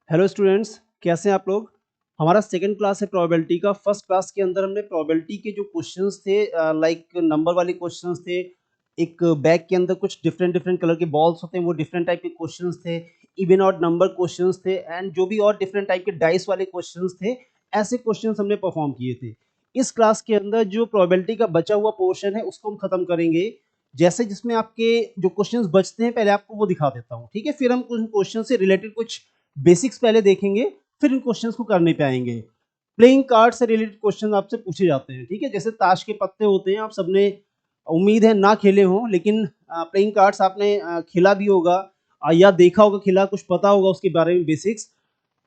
Hello students, कैसे हैं आप लोग। हमारा सेकंड क्लास है प्रोबेबिलिटी का। फर्स्ट क्लास के अंदर हमने प्रोबेबिलिटी के जो क्वेश्चंस थे, लाइक नंबर वाले क्वेश्चंस थे। एक बैग के अंदर कुछ डिफरेंट डिफरेंट कलर के बॉल्स होते हैं, वो डिफरेंट टाइप के क्वेश्चंस थे। इवन और नंबर क्वेश्चंस थे एंड जो भी और डिफरेंट टाइप के डाइस वाले क्वेश्चंस थे, ऐसे क्वेश्चंस हमने परफॉर्म किए थे। इस क्लास के अंदर जो प्रोबेबिलिटी का बचा हुआ पोर्शन है उसको हम खत्म करेंगे। जैसे जिसमें आपके जो क्वेश्चंस बचते हैं पहले आपको वो दिखा देता हूँ, ठीक है। फिर हम उन क्वेश्चन से रिलेटेड कुछ बेसिक्स पहले देखेंगे, फिर इन क्वेश्चंस को करने पे आएंगे। प्लेइंग कार्ड से रिलेटेड क्वेश्चन आपसे पूछे जाते हैं, ठीक है। जैसे ताश के पत्ते होते हैं, आप सबने उम्मीद है ना खेले हों, लेकिन प्लेइंग कार्ड्स आपने खेला भी होगा या देखा होगा खेला, कुछ पता होगा उसके बारे में बेसिक्स।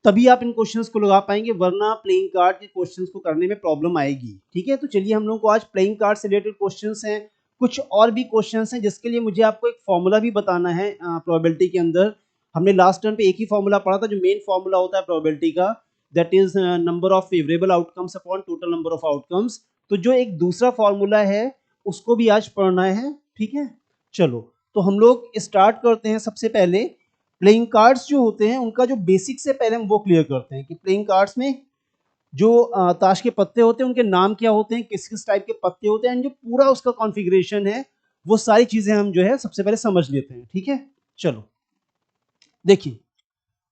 तभी आप इन क्वेश्चंस को लगा पाएंगे, वरना प्लेइंग कार्ड के क्वेश्चंस को करने में प्रॉब्लम आएगी, ठीक है। तो चलिए, हम लोग को आज प्लेइंग कार्ड से रिलेटेड क्वेश्चंस हैं। कुछ और भी क्वेश्चंस हैं जिसके लिए मुझे आपको एक फॉर्मूला भी बताना है प्रोबेबिलिटी के अंदर। हमने लास्ट टर्म पे एक ही फॉर्मूला पढ़ा था, जो मेन फॉर्मूला होता है प्रोबेबिलिटी का, that is number of favourable outcomes upon total number of outcomes. तो जो एक दूसरा फॉर्मूला है उसको भी आज पढ़ना है, ठीक है। चलो, तो हम लोग स्टार्ट करते हैं। सबसे पहले प्लेइंग कार्ड्स जो होते हैं उनका जो बेसिक से पहले हम वो क्लियर करते हैं कि प्लेइंग कार्ड्स में जो ताश के पत्ते होते हैं उनके नाम क्या होते हैं, किस किस टाइप के पत्ते होते हैं, एंड जो पूरा उसका कॉन्फ़िगरेशन है, वो सारी चीजें हम जो है सबसे पहले समझ लेते हैं, ठीक है। चलो, देखिए,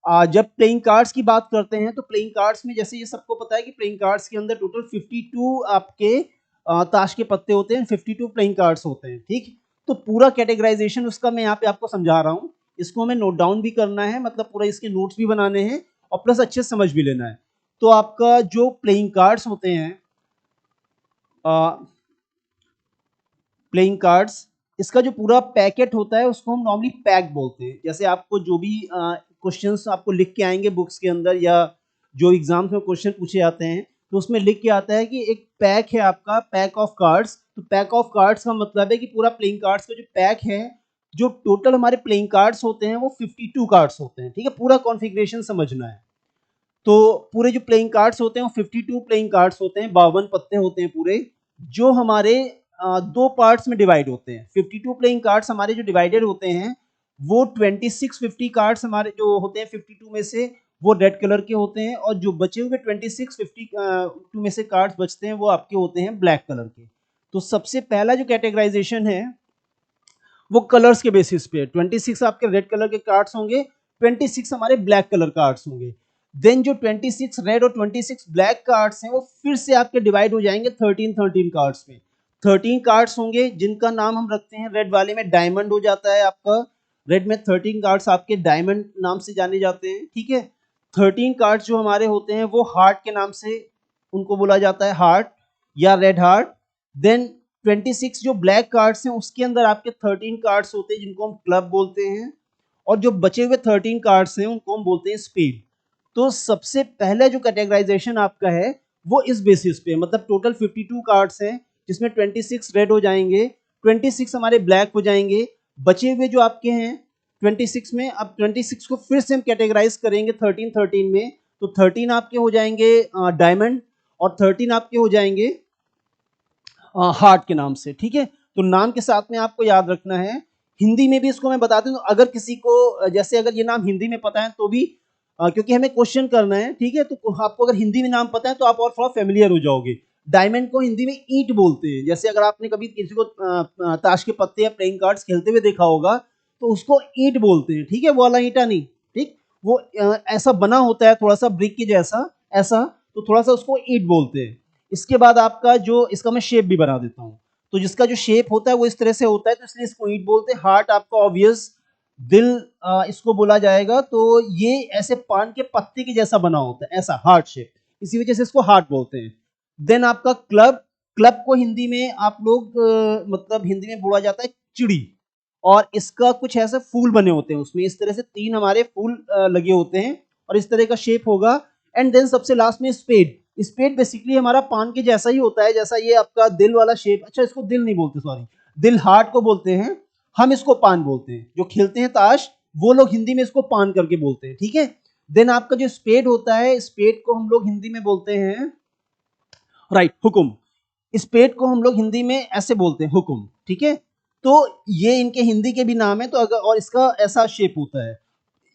जब प्लेइंग कार्ड्स की बात करते हैं तो प्लेइंग कार्ड्स में, जैसे ये सबको पता है कि प्लेइंग कार्ड्स के अंदर टोटल 52 आपके ताश के पत्ते होते हैं, 52 प्लेइंग कार्ड्स होते हैं, ठीक। तो पूरा कैटेगराइजेशन उसका मैं यहाँ पे आपको समझा रहा हूँ। इसको हमें नोट डाउन भी करना है, मतलब पूरा इसके नोट्स भी बनाने हैं और प्लस अच्छे से समझ भी लेना है। तो आपका जो प्लेइंग कार्ड्स होते हैं, प्लेइंग कार्ड्स, इसका जो पूरा पैकेट होता है उसको हम नॉर्मली पैक बोलते हैं। जैसे आपको जो भी क्वेश्चंस आपको लिख के आएंगे बुक्स के अंदर, या जो एग्जाम्स में क्वेश्चन पूछे जाते हैं, तो उसमें लिख के आता है कि एक पैक है आपका, पैक ऑफ कार्ड्स। तो पैक ऑफ कार्ड्स का मतलब है कि पूरा प्लेइंग कार्ड्स का जो पैक है, जो टोटल हमारे प्लेइंग कार्ड्स होते हैं वो 52 कार्ड्स होते हैं, ठीक है। पूरा कॉन्फ़िगरेशन समझना है। तो पूरे जो प्लेइंग कार्ड्स होते हैं वो 52 प्लेइंग कार्ड्स होते हैं, 52 पत्ते होते हैं पूरे, जो हमारे दो पार्ट्स में डिवाइड होते हैं। 52 प्लेइंग कार्ड्स हमारे जो डिवाइडेड होते हैं, वो 2650 कार्ड्स हमारे जो होते हैं 52 में से, वो रेड कलर के होते हैं, और जो बचे हुए 2650 में से कार्ड्स बचते हैं वो आपके होते हैं ब्लैक कलर के। तो सबसे पहला जो कैटेगराइजेशन है वो कलर्स के बेसिस पे, 26 आपके रेड कलर के कार्ड्स होंगे, 26 हमारे ब्लैक कलर कार्ड्स होंगे। देन जो 26 रेड और 26 ब्लैक कार्ड्स हैं वो फिर से आपके डिवाइड हो जाएंगे 13 कार्ड्स में। 13 कार्ड्स होंगे जिनका नाम हम रखते हैं, रेड वाले में डायमंड हो जाता है आपका। रेड में 13 कार्ड्स आपके डायमंड नाम से जाने जाते हैं, ठीक है। 13 कार्ड्स जो हमारे होते हैं वो हार्ट के नाम से उनको बोला जाता है, हार्ट या रेड हार्ट। देन 26 जो ब्लैक कार्ड्स हैं उसके अंदर आपके 13 कार्ड्स होते हैं जिनको हम क्लब बोलते हैं, और जो बचे हुए 13 कार्ड्स हैं उनको हम बोलते हैं स्पीड। तो सबसे पहले जो कैटेगराइजेशन आपका है वो इस बेसिस पे, मतलब टोटल 52 कार्ड्स हैं जिसमें 26 रेड हो जाएंगे, 26 हमारे ब्लैक हो जाएंगे, बचे हुए जो आपके हैं 26 में, अब 26 को फिर से हम कैटेगराइज करेंगे 13 में। तो 13 आपके हो जाएंगे डायमंड, और 13 आपके हो जाएंगे हार्ट के नाम से, ठीक है। तो नाम के साथ में आपको याद रखना है। हिंदी में भी इसको मैं बताता हूँ, अगर किसी को जैसे अगर ये नाम हिंदी में पता है तो भी, क्योंकि हमें क्वेश्चन करना है, ठीक है। तो आपको अगर हिंदी में नाम पता है तो आप और थोड़ा फेमिलियर हो जाओगे। डायमंड को हिंदी में ईंट बोलते हैं। जैसे अगर आपने कभी किसी को ताश के पत्ते या प्लेइंग कार्ड्स खेलते हुए देखा होगा तो उसको ईंट बोलते हैं, ठीक है। वो वाला ईंटा नहीं, ठीक। वो ऐसा बना होता है थोड़ा सा ब्रिक के जैसा, ऐसा, तो थोड़ा सा उसको ईंट बोलते हैं। इसके बाद आपका जो, इसका मैं शेप भी बना देता हूँ। तो जिसका जो शेप होता है वो इस तरह से होता है, तो इसलिए इसको ईंट बोलते हैं। हार्ट आपका ऑब्वियस दिल इसको बोला जाएगा। तो ये ऐसे पान के पत्ते के जैसा बना होता है, ऐसा हार्ट शेप, इसी वजह से इसको हार्ट बोलते हैं। देन आपका क्लब, क्लब को हिंदी में आप लोग मतलब हिंदी में बोला जाता है चिड़ी, और इसका कुछ ऐसे फूल बने होते हैं उसमें, इस तरह से तीन हमारे फूल लगे होते हैं और इस तरह का शेप होगा। एंड देन सबसे लास्ट में स्पेड। स्पेड बेसिकली हमारा पान के जैसा ही होता है, जैसा ये आपका दिल वाला शेप, अच्छा इसको दिल नहीं बोलते, सॉरी, दिल हार्ट को बोलते हैं, हम इसको पान बोलते हैं। जो खेलते हैं ताश वो लोग हिंदी में इसको पान करके बोलते हैं, ठीक है। देन आपका जो स्पेड होता है, स्पेड को हम लोग हिंदी में बोलते हैं, राइट, हुकुम। स्पेड को हम लोग हिंदी में ऐसे बोलते हैं, हुकुम, ठीक है। तो ये इनके हिंदी के भी नाम है, तो अगर, और इसका ऐसा शेप होता है।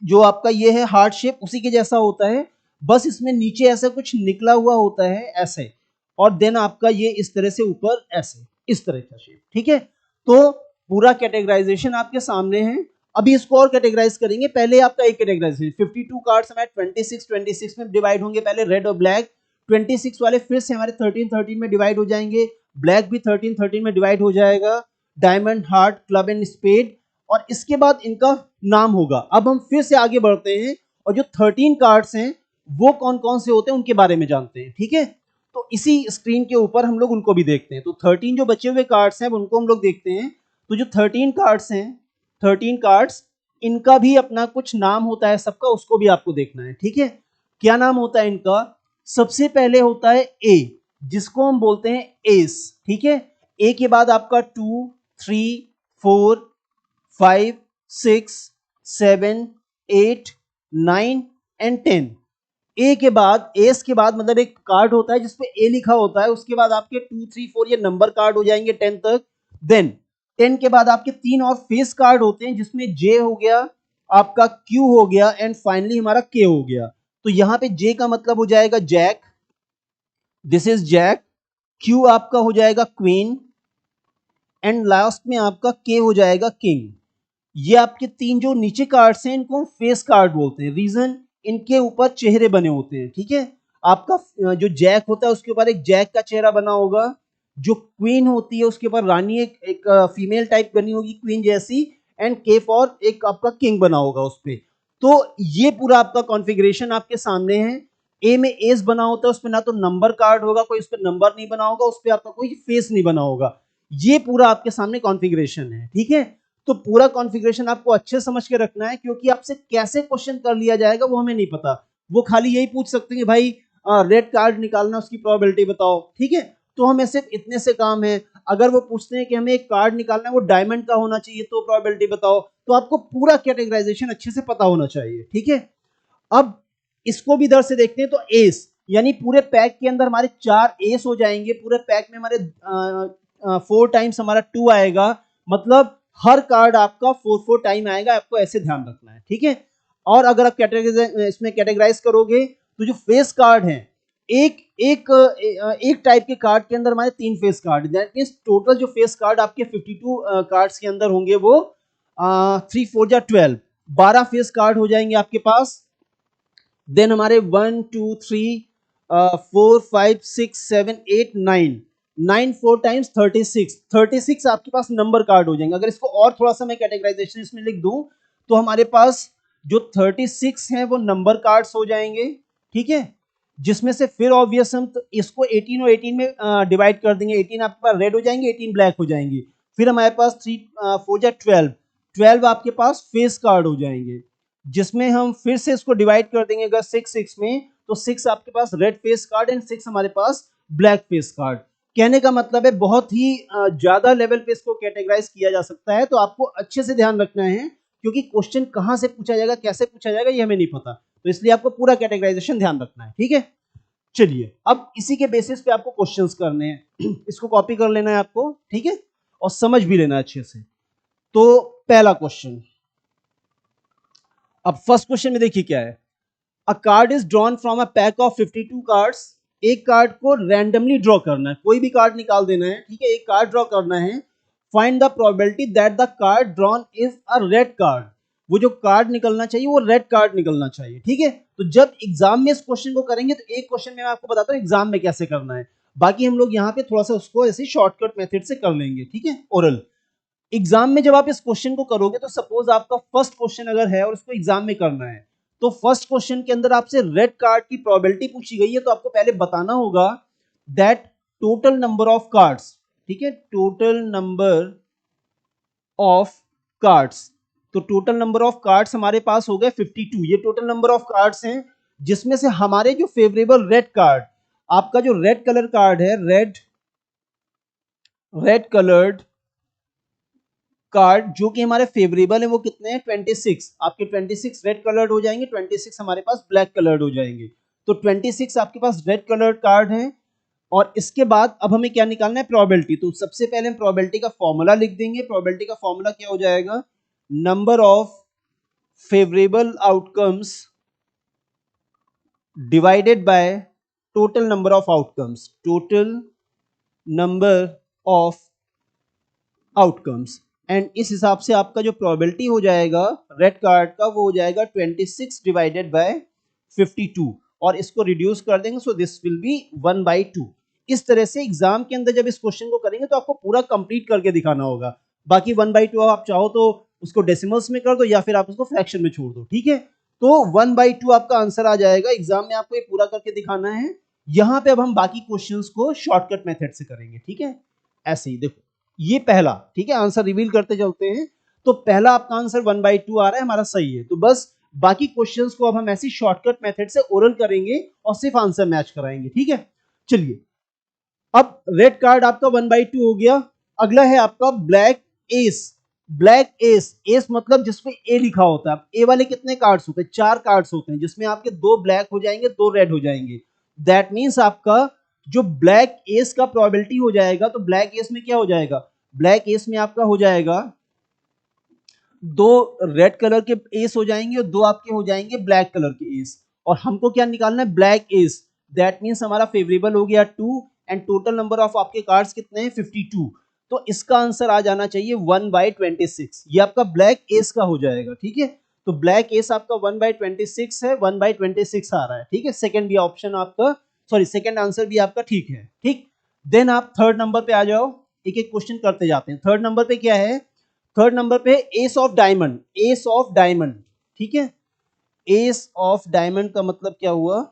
जो आपका ये है हार्ट शेप उसी के जैसा होता है, बस इसमें नीचे ऐसा कुछ निकला हुआ होता है ऐसे, और देन आपका ये इस तरह से ऊपर ऐसे, इस तरह का शेप। ठीक है, तो पूरा कैटेगराइजेशन आपके सामने है। अभी इसको और कैटेगराइज करेंगे। पहले आपका एक कैटेगराइजेशन 52 कार्ड्स हमारे 26 में डिवाइड होंगे, पहले रेड और ब्लैक। 26 वाले फिर से हमारे 13 में डिवाइड हो जाएंगे, ब्लैक भी 13 में डिवाइड हो जाएगा, diamond, heart, club and spade, और इसके बाद इनका नाम होगा। अब हम फिर से आगे बढ़ते हैं और जो 13 कार्ड्स हैं वो कौन कौन से होते हैं उनके बारे में जानते हैं। ठीक है, तो इसी स्क्रीन के ऊपर हम लोग उनको भी देखते हैं। तो 13 जो बचे हुए कार्ड्स हैं उनको हम लोग देखते हैं। तो जो 13 कार्ड्स हैं, 13 कार्ड्स, इनका भी अपना कुछ नाम होता है सबका, उसको भी आपको देखना है। ठीक है, क्या नाम होता है इनका? सबसे पहले होता है ए, जिसको हम बोलते हैं एस। ठीक है, ए के बाद आपका 2, 3, 4, 5, 6, 7, 8, 9 एंड 10। ए के बाद, एस के बाद मतलब एक कार्ड होता है जिसपे ए लिखा होता है, उसके बाद आपके 2, 3, 4 ये नंबर कार्ड हो जाएंगे 10 तक। देन 10 के बाद आपके 3 और फेस कार्ड होते हैं, जिसमें जे हो गया, आपका क्यू हो गया, एंड फाइनली हमारा के हो गया। तो यहां पे जे का मतलब हो जाएगा jack, this is jack. Q आपका हो जाएगा क्वीन, एंड लास्ट में आपका के हो जाएगा किंग। ये आपके 3 जो नीचे कार्ड्स हैं इनको हम फेस कार्ड बोलते हैं। रीजन, इनके ऊपर चेहरे बने होते हैं। ठीक है, आपका जो जैक होता है उसके ऊपर एक जैक का चेहरा बना होगा, जो क्वीन होती है उसके ऊपर रानी एक फीमेल टाइप बनी होगी क्वीन जैसी, एंड के फॉर एक आपका किंग बना होगा उस पे। तो ये पूरा आपका कॉन्फ़िगरेशन आपके सामने है। ए में एस बना होता है, उस पर ना तो नंबर कार्ड होगा कोई, उस पर नंबर नहीं बना होगा, उस पर आपका कोई फेस नहीं बना होगा। ये पूरा आपके सामने कॉन्फ़िगरेशन है। ठीक है, तो पूरा कॉन्फ़िगरेशन आपको अच्छे समझ के रखना है, क्योंकि आपसे कैसे क्वेश्चन कर लिया जाएगा वो हमें नहीं पता। वो खाली यही पूछ सकते हैं कि भाई रेड कार्ड निकालना, उसकी प्रोबेबिलिटी बताओ। ठीक है, तो हमें सिर्फ इतने से काम है। अगर वो पूछते हैं कि हमें एक कार्ड निकालना है, वो डायमंड का होना चाहिए, तो प्रोबेबिलिटी बताओ। तो आपको पूरा कैटेगराइजेशन अच्छे से पता होना चाहिए। ठीक है, अब इसको भी इधर से देखते हैं। तो एस, यानी पूरे पैक के अंदर हमारे 4 एस हो जाएंगे। पूरे पैक में हमारे 4 टाइम्स हमारा 2 आएगा, मतलब हर कार्ड आपका 4 टाइम आएगा। आपको ऐसे ध्यान रखना है। ठीक है, और अगर आप इसमें कैटेगराइज करोगे तो जो फेस कार्ड हैं, एक एक एक टाइप के कार्ड के अंदर हमारे 3 face card, that means total जो फेस कार्ड आपके 52 कार्ड्स के अंदर होंगे वो 3 4 जा 12, 12 फेस कार्ड हो जाएंगे आपके पास। देन हमारे 1 2 3 4 5 6 7 8 9, 9 4 टाइम्स 36, 36 आपके पास नंबर कार्ड हो जाएंगे। अगर इसको और थोड़ा सा मैं कैटेगराइजेशन इसमें लिख दूं तो हमारे पास जो 36 हैं वो नंबर कार्ड्स हो जाएंगे। ठीक है, जिसमें से फिर ऑब्वियस हम तो इसको 18 और 18 में डिवाइड कर देंगे। 18 आपके पास रेड हो जाएंगे, 18 ब्लैक हो जाएंगे। फिर हमारे पास 3 4 जा 12, 12 आपके पास फेस कार्ड हो जाएंगे, जिसमें हम फिर से इसको डिवाइड कर देंगे अगर 6 6 में, तो 6 आपके पास रेड फेस कार्ड एंड 6 हमारे पास ब्लैक फेस कार्ड। कहने का मतलब है बहुत ही ज्यादा लेवल पे इसको कैटेगराइज किया जा सकता है। तो आपको अच्छे से ध्यान रखना है, क्योंकि क्वेश्चन कहां से पूछा जाएगा, कैसे पूछा जाएगा, ये हमें नहीं पता। तो इसलिए आपको पूरा कैटेगराइजेशन ध्यान रखना है। ठीक है, चलिए अब इसी के बेसिस पे आपको क्वेश्चंस करने हैं। इसको कॉपी कर लेना है आपको। ठीक है, और समझ भी लेना है अच्छे से। तो पहला क्वेश्चन, अब फर्स्ट क्वेश्चन में देखिए क्या है। अ card is drawn from a pack of 52 cards. एक कार्ड को रैंडमली ड्रॉ करना है, कोई भी कार्ड निकाल देना है। ठीक है, एक कार्ड ड्रॉ करना है। Find the probability that the card drawn is a red card. वो जो कार्ड निकलना चाहिए वो रेड कार्ड निकलना चाहिए। ठीक है, तो जब एग्जाम में इस क्वेश्चन को करेंगे तो एक क्वेश्चन में मैं आपको बताता हूँ एग्जाम में कैसे करना है, बाकी हम लोग यहाँ पे थोड़ा सा उसको ऐसे शॉर्टकट मेथड से कर लेंगे। ठीक है, ओरल एग्जाम में जब आप इस क्वेश्चन को करोगे, तो सपोज आपका फर्स्ट क्वेश्चन अगर है और उसको एग्जाम में करना है, तो फर्स्ट क्वेश्चन के अंदर आपसे रेड कार्ड की प्रोबेबिलिटी पूछी गई है, तो आपको पहले बताना होगा that total number of cards. ठीक है, टोटल नंबर ऑफ कार्ड्स। तो टोटल नंबर ऑफ कार्ड्स हमारे पास हो गए 52। ये टोटल नंबर ऑफ कार्ड्स हैं, जिसमें से हमारे जो फेवरेबल रेड कार्ड, आपका जो रेड कलर कार्ड है, रेड कलर्ड कार्ड जो कि हमारे फेवरेबल है, वो कितने हैं? 26। आपके 26 रेड कलर्ड हो जाएंगे, 26 हमारे पास ब्लैक कलर्ड हो जाएंगे। तो 26 आपके पास रेड कलर्ड कार्ड है। और इसके बाद अब हमें क्या निकालना है? प्रोबेबिलिटी। तो सबसे पहले हम प्रोबेबिलिटी का फॉर्मूला लिख देंगे। प्रोबेबिलिटी का फॉर्मूला क्या हो जाएगा? Number of favorable outcomes divided by total number of outcomes, total number of outcomes, and इस हिसाब से आपका जो प्रोबेबिलिटी हो जाएगा रेड कार्ड का वो हो जाएगा 26 डिवाइडेड बाय 52 और इसको रिड्यूस कर देंगे सो दिस विल बी 1/2। इस तरह से एग्जाम के अंदर जब इस क्वेश्चन को करेंगे तो आपको पूरा कंप्लीट करके दिखाना होगा। बाकी 1/2 आप चाहो तो उसको डेसिमल्स में कर दो या फिर आप उसको फ्रैक्शन में छोड़ दो, ठीक है। तो 1/2 आपका आंसर आ जाएगा। एग्जाम में आपको ये पूरा करके दिखाना है। यहाँ पे अब हम बाकी क्वेश्चंस को शॉर्टकट मेथड से करेंगे, ठीक है। ऐसे ही देखो ये पहला, ठीक है, आंसर रिवील करते चलते हैं। तो पहला आपका आंसर 1/2 आ रहा है हमारा, सही है। तो बस बाकी क्वेश्चंस को अब हम ऐसी शॉर्टकट मेथड से ओरल करेंगे और सिर्फ आंसर मैच कराएंगे, ठीक है। चलिए अब रेड कार्ड आपका 1/2 हो गया। अगला है आपका black S. Black S, S मतलब जिसमें ए लिखा होता है। ए वाले कितने कार्ड्स होते हैं? 4 कार्ड्स होते हैं, जिसमें आपके 2 ब्लैक हो जाएंगे, 2 रेड हो जाएंगे। दैट मीन्स आपका जो ब्लैक एस का प्रोबेबिलिटी हो जाएगा, तो ब्लैक एस में क्या हो जाएगा? ब्लैक एस में आपका हो जाएगा 2 रेड कलर के एस हो जाएंगे और 2 आपके हो जाएंगे ब्लैक कलर के एस। और हमको क्या निकालना है? Black S. दैट मीन्स हमारा फेवरेबल हो गया 2 एंड टोटल नंबर ऑफ आपके कार्ड्स कितने हैं? 52। तो इसका आंसर आ जाना चाहिए 1/26। ये आपका ब्लैक एस का हो जाएगा, ठीक है। तो ब्लैक एस आपका 1/26 है, 1/26 आ रहा है, ठीक है। सेकंड भी ऑप्शन आपका, सॉरी सेकंड आंसर भी आपका ठीक है, ठीक। देन आप थर्ड नंबर पे आ जाओ, एक एक क्वेश्चन करते जाते हैं। थर्ड नंबर पे क्या है? थर्ड नंबर पे S of diamond. S of diamond, ठीक है। एस ऑफ डायमंड का मतलब क्या हुआ?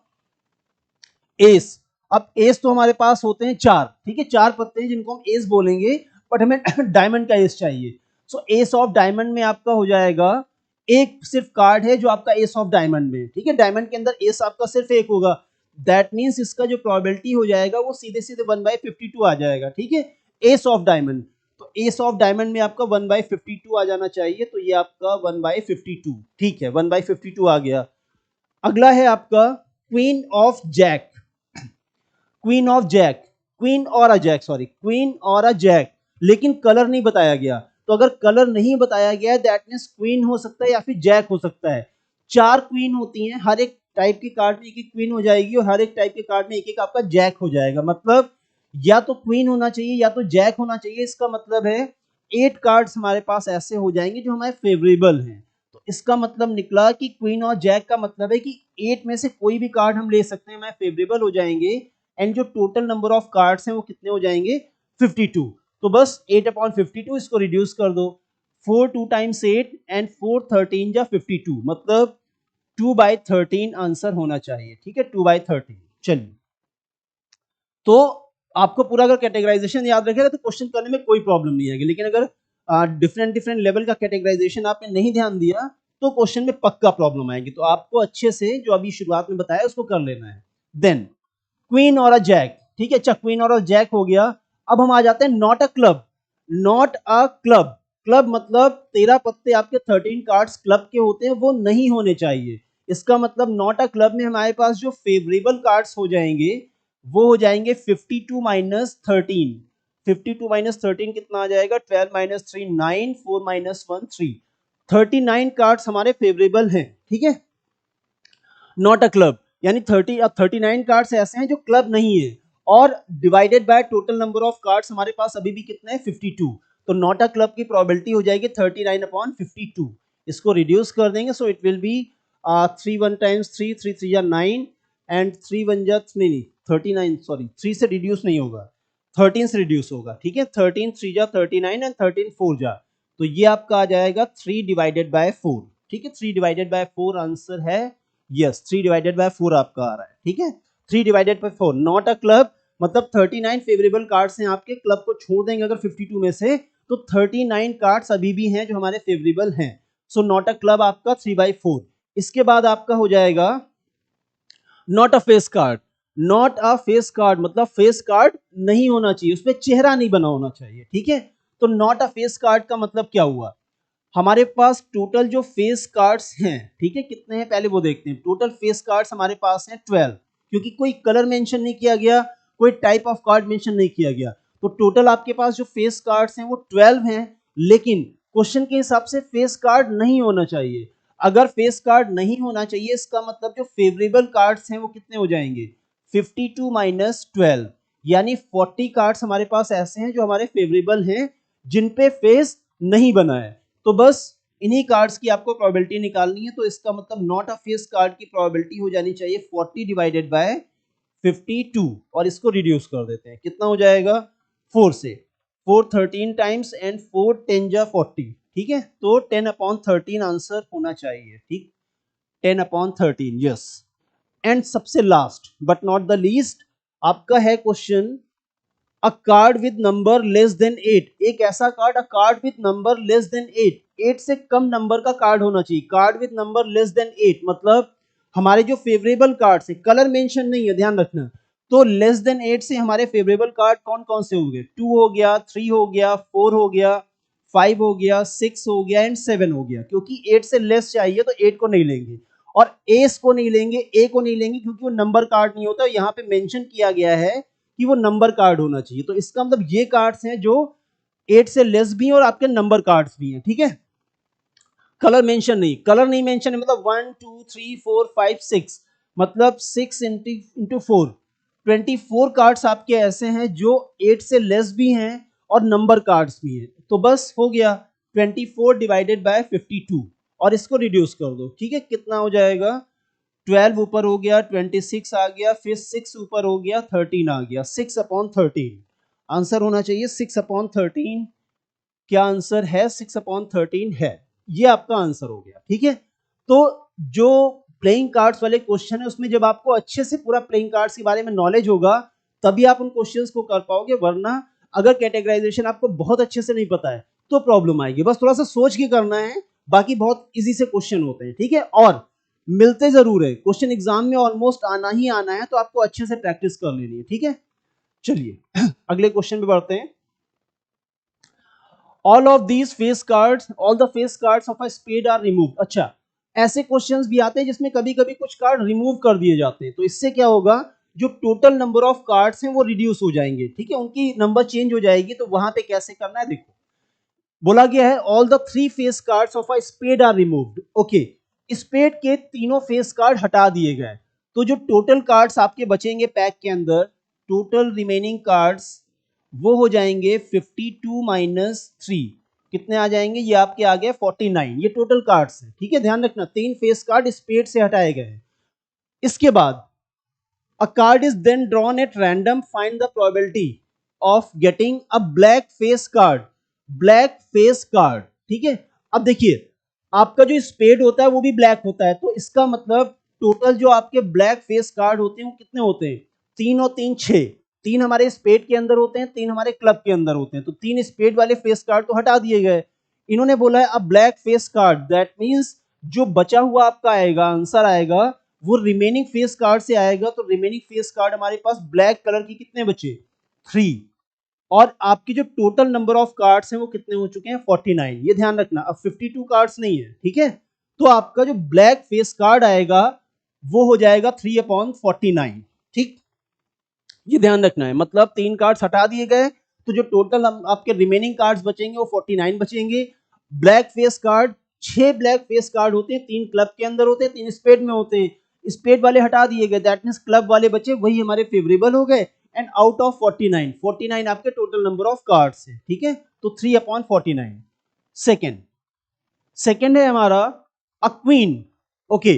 एस। अब एस तो हमारे पास होते हैं 4, ठीक है, 4 पत्ते हैं जिनको हम एस बोलेंगे, बट हमें डायमंड का एस चाहिए। सो एस ऑफ डायमंड में आपका हो जाएगा, एक सिर्फ कार्ड है जो आपका एस ऑफ डायमंड में, ठीक है। डायमंड के अंदर एस आपका सिर्फ एक होगा। दैट मीन्स इसका जो प्रोबेबिलिटी हो जाएगा वो सीधे सीधे 1/52 आ जाएगा, ठीक है। एस ऑफ डायमंड, तो एस ऑफ डायमंड में आपका 1/52 आ जाना चाहिए। तो ये आपका 1/52, ठीक है, 1/52 आ गया। अगला है आपका queen of jack. Queen of jack, queen और अ जैक, सॉरी क्वीन और अ जैक, लेकिन कलर नहीं बताया गया। तो अगर कलर नहीं बताया गया दैट मींस क्वीन हो सकता है या फिर जैक हो सकता है। 4 क्वीन होती हैं, हर एक टाइप के कार्ड में एक एक क्वीन हो जाएगी और हर एक टाइप के कार्ड में एक एक आपका जैक हो जाएगा। मतलब या तो क्वीन होना चाहिए या तो जैक होना चाहिए। इसका मतलब है 8 कार्ड्स हमारे पास ऐसे हो जाएंगे जो हमारे फेवरेबल हैं। तो इसका मतलब निकला कि क्वीन और जैक का मतलब है कि 8 में से कोई भी कार्ड हम ले सकते हैं, हमारे फेवरेबल हो जाएंगे। एंड जो टोटल नंबर ऑफ कार्ड्स हैं वो कितने हो जाएंगे? 52। तो बस 8/52 इसको रिड्यूस कर दो। 4 2 टाइम्स 8 एंड 4 13 जा 52, मतलब 2/13 आंसर होना चाहिए, ठीक है, 2/13। चलिए तो आपको पूरा अगर कैटेगराइजेशन याद रखेगा तो क्वेश्चन करने में कोई प्रॉब्लम नहीं आएगी। लेकिन अगर डिफरेंट डिफरेंट लेवल का कैटेगराइजेशन आपने नहीं ध्यान दिया तो क्वेश्चन में पक्का प्रॉब्लम आएगी। तो आपको अच्छे से जो अभी शुरुआत में बताया उसको कर लेना है। देन क्वीन और अ जैक, ठीक है। अच्छा क्वीन और अ जैक हो गया। अब हम आ जाते हैं not a club. Not a club, club मतलब 13 पत्ते आपके 13 कार्ड्स क्लब के होते हैं, वो नहीं होने चाहिए। इसका मतलब नॉट अ क्लब में हमारे पास जो फेवरेबल कार्ड्स हो जाएंगे वो हो जाएंगे 52 माइनस 13। 52 माइनस 13 कितना आ जाएगा? 12 माइनस 3 9, 4 माइनस 1 3। 39 कार्ड्स हमारे फेवरेबल हैं, ठीक है, नॉट अ क्लब। यानी 39 कार्ड्स ऐसे हैं जो क्लब नहीं है। और divided by total number of cards हमारे पास अभी भी कितने हैं? 52। तो नॉट अ क्लब की प्रोबेबिलिटी हो जाएगी 39/52। इसको रिड्यूस कर देंगे so it will be 3 1 times 3 3 3 या 9 एंड 3 1 जा नहीं 39, सॉरी 3 से रिड्यूस नहीं होगा, 13 से रिड्यूस होगा, ठीक है। 13 3 जा 39 एंड 13 4 जा, तो ये आपका आ जाएगा 3/4, ठीक है। 3/4 आंसर है, यस 3/4 आपका आ रहा है, ठीक है। 3/4 नॉट अ क्लब, मतलब 39 फेवरेबल कार्ड्स हैं आपके, क्लब को छोड़ देंगे अगर 52 में से तो 39 कार्ड्स अभी भी हैं जो हमारे फेवरेबल हैं। सो नॉट अ क्लब आपका 3/4। इसके बाद आपका हो जाएगा not a face card. Not a face card मतलब फेस कार्ड नहीं होना चाहिए, उसमें चेहरा नहीं बना होना चाहिए, ठीक है। तो नॉट अ फेस कार्ड का मतलब क्या हुआ? हमारे पास टोटल जो फेस कार्ड्स हैं, ठीक है, कितने हैं पहले वो देखते हैं। टोटल फेस कार्ड्स हमारे पास हैं 12, क्योंकि कोई कलर मेंशन नहीं किया गया, कोई टाइप ऑफ कार्ड मेंशन नहीं किया गया। तो टोटल आपके पास जो फेस कार्ड्स हैं वो 12 हैं। लेकिन क्वेश्चन के हिसाब से फेस कार्ड नहीं होना चाहिए। अगर फेस कार्ड नहीं होना चाहिए, इसका मतलब जो फेवरेबल कार्ड्स हैं वो कितने हो जाएंगे, 52 माइनस 12, यानी 40 कार्ड्स हमारे पास ऐसे हैं जो हमारे फेवरेबल हैं, जिन पे फेस नहीं बना है। तो बस इन्हीं कार्ड्स की आपको प्रोबेबिलिटी निकालनी है। तो इसका मतलब नॉट अ फेस कार्ड की प्रोबेबिलिटी हो जानी चाहिए 40 डिवाइडेड बाय 52, और इसको रिड्यूस कर देते हैं, कितना हो जाएगा 4 से, 4 13 टाइम्स एंड 4 10 जा 40, ठीक है। तो 10/13 आंसर होना चाहिए, ठीक, 10/13, यस। एंड सबसे last but not the least आपका है question, a card with number less than 8, एक ऐसा card, a card with number less than 8, 8 से कम नंबर का कार्ड होना चाहिए। Card with number less than 8 मतलब हमारे जो फेवरेबल कार्ड्स है, कलर मेंशन नहीं है, ध्यान रखना। तो लेस देन 8 से हमारे फेवरेबल कार्ड कौन कौन से हो गए, 2 हो गया, 3 हो गया, 4 हो गया, 5 हो गया, 6 हो गया एंड 7 हो गया। क्योंकि 8 से लेस चाहिए तो 8 को नहीं लेंगे, और एस को नहीं लेंगे, ए को नहीं लेंगे, क्योंकि वो नंबर कार्ड नहीं होता। यहाँ पे मेंशन किया गया है कि वो नंबर कार्ड होना चाहिए। तो इसका मतलब ये कार्ड्स हैं जो 8 से लेस भी हैं और आपके नंबर कार्ड्स भी हैं, ठीक है। कलर मेंशन नहीं, कलर नहीं मेंशन है मतलब 1 2 3 4 5 6, मतलब 6 इंटू 4, 24 कार्ड्स आपके ऐसे हैं जो 8 से लेस भी हैं और नंबर कार्ड्स भी हैं। तो बस हो गया 24 डिवाइडेड बाय 52, और इसको रिड्यूस कर दो, ठीक है। कितना हो जाएगा, 12 ऊपर हो गया, 26 आ गया, फिर 6 ऊपर हो गया, 13 आ गया, 6/13 आंसर होना चाहिए 6/13। क्या आंसर है, 6/13 है, ये आपका आंसर हो गया, ठीक है। तो जो प्लेइंग कार्ड्स वाले क्वेश्चन है उसमें जब आपको अच्छे से पूरा प्लेइंग कार्ड्स के बारे में नॉलेज होगा तभी आप उन क्वेश्चंस को कर पाओगे, वरना अगर कैटेगराइजेशन आपको बहुत अच्छे से नहीं पता है तो प्रॉब्लम आएगी। बस थोड़ा सा सोच के करना है, बाकी बहुत इजी से क्वेश्चन होते हैं, ठीक है। और मिलते जरूर है क्वेश्चन, एग्जाम में ऑलमोस्ट आना ही आना है, तो आपको अच्छे से प्रैक्टिस कर लेनी है, ठीक है। चलिए अगले क्वेश्चन पे बढ़ते हैं। All of these face cards, all the face cards of a spade are removed. अच्छा, ऐसे क्वेश्चंस भी आते हैं जिसमें कभी कभी कुछ कार्ड रिमूव कर दिए जाते हैं, तो इससे क्या होगा, जो टोटल नंबर ऑफ कार्ड्स हैं वो रिड्यूस हो जाएंगे, ठीक है, उनकी नंबर चेंज हो जाएगी। तो वहां पे कैसे करना है, देखो बोला गया है all the 3 face cards of a spade are removed. Okay, spade के तीनों फेस कार्ड हटा दिए गए, तो जो टोटल कार्ड्स आपके बचेंगे पैक के अंदर, टोटल रिमेनिंग कार्ड्स वो हो जाएंगे 52 माइनस 3, कितने आ जाएंगे, ये आपके आ गए 49, ये टोटल कार्ड्स हैं, ठीक है। ध्यान रखना 3 फेस कार्ड स्पेड से हटाए गए हैं। इसके बाद a card is then drawn at random, find the probability of getting a black face card, black face card, ठीक है। अब देखिए आपका जो स्पेड होता है वो भी ब्लैक होता है, तो इसका मतलब टोटल जो आपके ब्लैक फेस कार्ड होते हैं वो कितने होते हैं, 3 और 3 6, 3 हमारे स्पेड के अंदर होते हैं, 3 हमारे क्लब के अंदर होते हैं, तो 3 स्पेड वाले फेस कार्ड तो हटा दिए गए। इन्होंने बोला है अब black face card, that means जो बचा हुआ आपका आएगा, आंसर आएगा वो रिमेनिंग फेस कार्ड से आएगा। तो रिमेनिंग फेस कार्ड हमारे पास ब्लैक कलर की कितने बचे, 3, और आपकी जो टोटल नंबर ऑफ कार्ड्स हैं वो कितने हो चुके हैं, 49। ये ध्यान रखना, अब 52 कार्ड्स नहीं है, ठीक है। तो आपका जो ब्लैक फेस कार्ड आएगा वो हो जाएगा 3/49, ठीक, ये ध्यान रखना है। मतलब 3 कार्ड्स हटा दिए गए तो जो टोटल आपके रिमेनिंग कार्ड्स बचेंगे वो 49 बचेंगे। Black face card, 6 black face card होते हैं, 3 क्लब के अंदर होते हैं, 3 स्पेड में होते हैं, स्पेड वाले हटा दिए गए, दैट मींस क्लब वाले बचे, वही हमारे फेवरेबल हो गए। एंड आउट ऑफ 49, 49 आपके टोटल नंबर ऑफ कार्ड्स है, ठीक है। तो 3/49। सेकेंड, सेकेंड है हमारा a queen. Okay,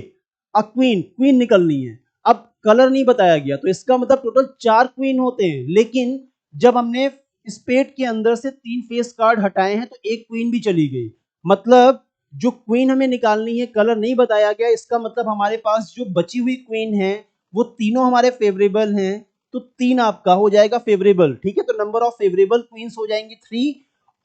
a queen, queen निकलनी है। अब कलर नहीं बताया गया तो इसका मतलब टोटल 4 क्वीन होते हैं, लेकिन जब हमने स्पेड के अंदर से 3 फेस कार्ड हटाए हैं तो एक क्वीन भी चली गई। मतलब जो क्वीन हमें निकालनी है, कलर नहीं बताया गया, इसका मतलब हमारे पास जो बची हुई क्वीन है वो तीनों हमारे फेवरेबल हैं, तो 3 आपका हो जाएगा फेवरेबल, ठीक है। तो नंबर ऑफ फेवरेबल क्वींस हो जाएंगी 3,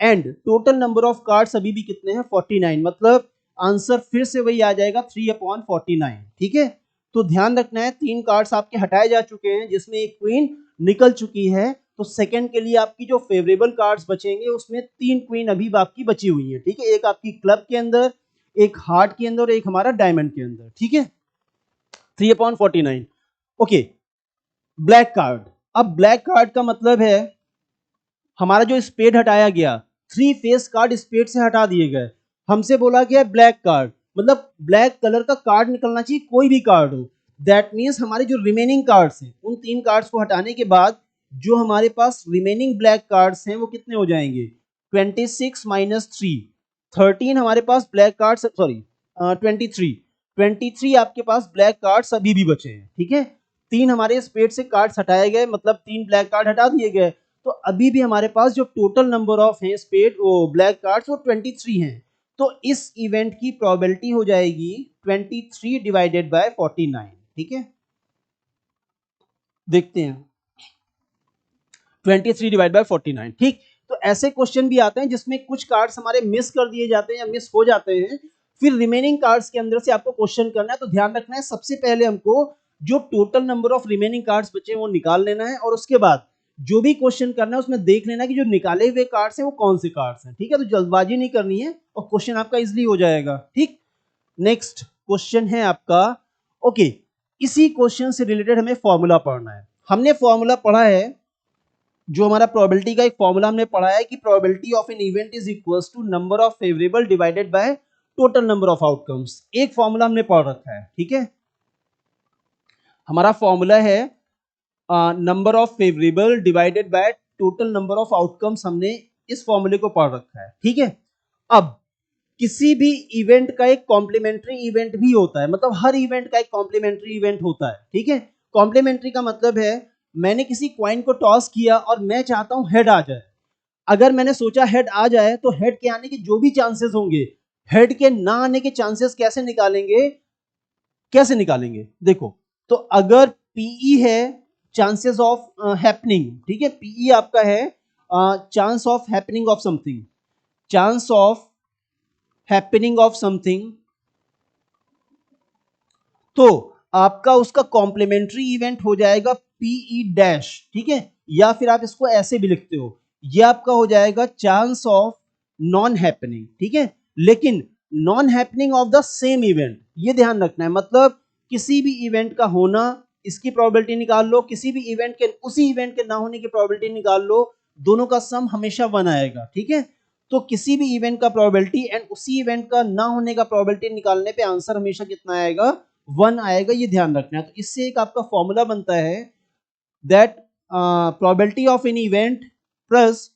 and total number of cards अभी भी कितने हैं, 49। मतलब आंसर फिर से वही आ जाएगा 3/49, ठीक है। तो ध्यान रखना है 3 कार्ड्स आपके हटाए जा चुके हैं जिसमें एक क्वीन निकल चुकी है, तो सेकंड के लिए आपकी जो फेवरेबल कार्ड्स बचेंगे उसमें 3 क्वीन अभी आपकी बची हुई है, ठीक है। एक आपकी क्लब के अंदर, एक हार्ट के अंदर और एक हमारा डायमंड के अंदर, ठीक है। 3/49। Okay, black card. अब ब्लैक कार्ड का मतलब है हमारा जो स्पेड हटाया गया, 3 फेस कार्ड स्पेड से हटा दिए गए, हमसे बोला गया ब्लैक कार्ड, मतलब ब्लैक कलर का कार्ड निकलना चाहिए, कोई भी कार्ड हो। दैट मीन्स हमारे जो रिमेनिंग कार्ड्स हैं उन 3 कार्ड्स को हटाने के बाद जो हमारे पास रिमेनिंग ब्लैक कार्ड्स हैं वो कितने हो जाएंगे, 26 माइनस 3, 13 हमारे पास ब्लैक कार्ड्स, सॉरी 23 आपके पास ब्लैक कार्ड्स अभी भी बचे हैं, ठीक है। 3 हमारे स्पेड से कार्ड्स हटाए गए, मतलब 3 ब्लैक कार्ड हटा दिए गए, तो अभी भी हमारे पास जो टोटल नंबर ऑफ है स्पेड वो ब्लैक कार्ड्स वो 23 हैं। तो इस इवेंट की प्रोबेबिलिटी हो जाएगी 23 डिवाइडेड बाय 49, ठीक है। देखते हैं 23 डिवाइड बाय 49, ठीक। तो ऐसे क्वेश्चन भी आते हैं जिसमें कुछ कार्ड्स हमारे मिस कर दिए जाते हैं या मिस हो जाते हैं, फिर रिमेनिंग कार्ड्स के अंदर से आपको क्वेश्चन करना है। तो ध्यान रखना है, सबसे पहले हमको जो total number of remaining cards बचे वो निकाल लेना है, और उसके बाद जो भी क्वेश्चन करना है उसमें देख लेना है कि जो निकाले हुए कार्ड्स हैं वो कौन से कार्ड्स हैं, ठीक है। तो जल्दबाजी नहीं करनी है और क्वेश्चन आपका इजीली हो जाएगा, ठीक। नेक्स्ट क्वेश्चन है आपका, ओके, इसी क्वेश्चन से रिलेटेड हमें फॉर्मूला पढ़ना है। हमने फॉर्मूला पढ़ा है, जो हमारा प्रोबेबिलिटी का एक फॉर्मूला हमने पढ़ा है कि probability of an event is equals to number of favourable divided by total number of outcomes. एक फॉर्मूला हमने पढ़ रखा है, ठीक है। हमारा फॉर्मूला है number of favourable divided by total number of outcomes, हमने इस फॉर्मूले को पढ़ रखा है, ठीक है। अब किसी भी इवेंट का एक कॉम्प्लीमेंट्री इवेंट भी होता है, मतलब हर इवेंट का एक कॉम्प्लीमेंट्री इवेंट होता है, ठीक है। कॉम्प्लीमेंट्री का मतलब है मैंने किसी क्वाइन को टॉस किया और मैं चाहता हूं हेड आ जाए। अगर मैंने सोचा हेड आ जाए तो हेड के आने के जो भी चांसेस होंगे, हेड के ना आने के चांसेस कैसे निकालेंगे, कैसे निकालेंगे देखो। तो अगर पीई है चांसेस ऑफ हैपनिंग, ठीक है, पीई आपका है chance of happening of something, chance of happening of something, तो आपका उसका कॉम्प्लीमेंट्री इवेंट हो जाएगा पीई डैश, ठीक है। या फिर आप इसको ऐसे भी लिखते हो, ये आपका हो जाएगा चांस ऑफ नॉन हैपनिंग, ठीक है। लेकिन non happening of the same event, ये ध्यान रखना है, मतलब किसी भी इवेंट का होना इसकी प्रोबेबिलिटी निकाल लो, किसी भी इवेंट के उसी इवेंट के ना होने की प्रोबेबिलिटी निकाल लो, दोनों का सम हमेशा 1 आएगा, ठीक है। तो किसी भी इवेंट का प्रोबेबिलिटी एंड उसी इवेंट का ना होने का प्रोबेबिलिटी निकालने पे आंसर हमेशा कितना आएगा, 1 आएगा, ये ध्यान रखना है। तो इससे एक आपका फॉर्मूला बनता है that probability of an event plus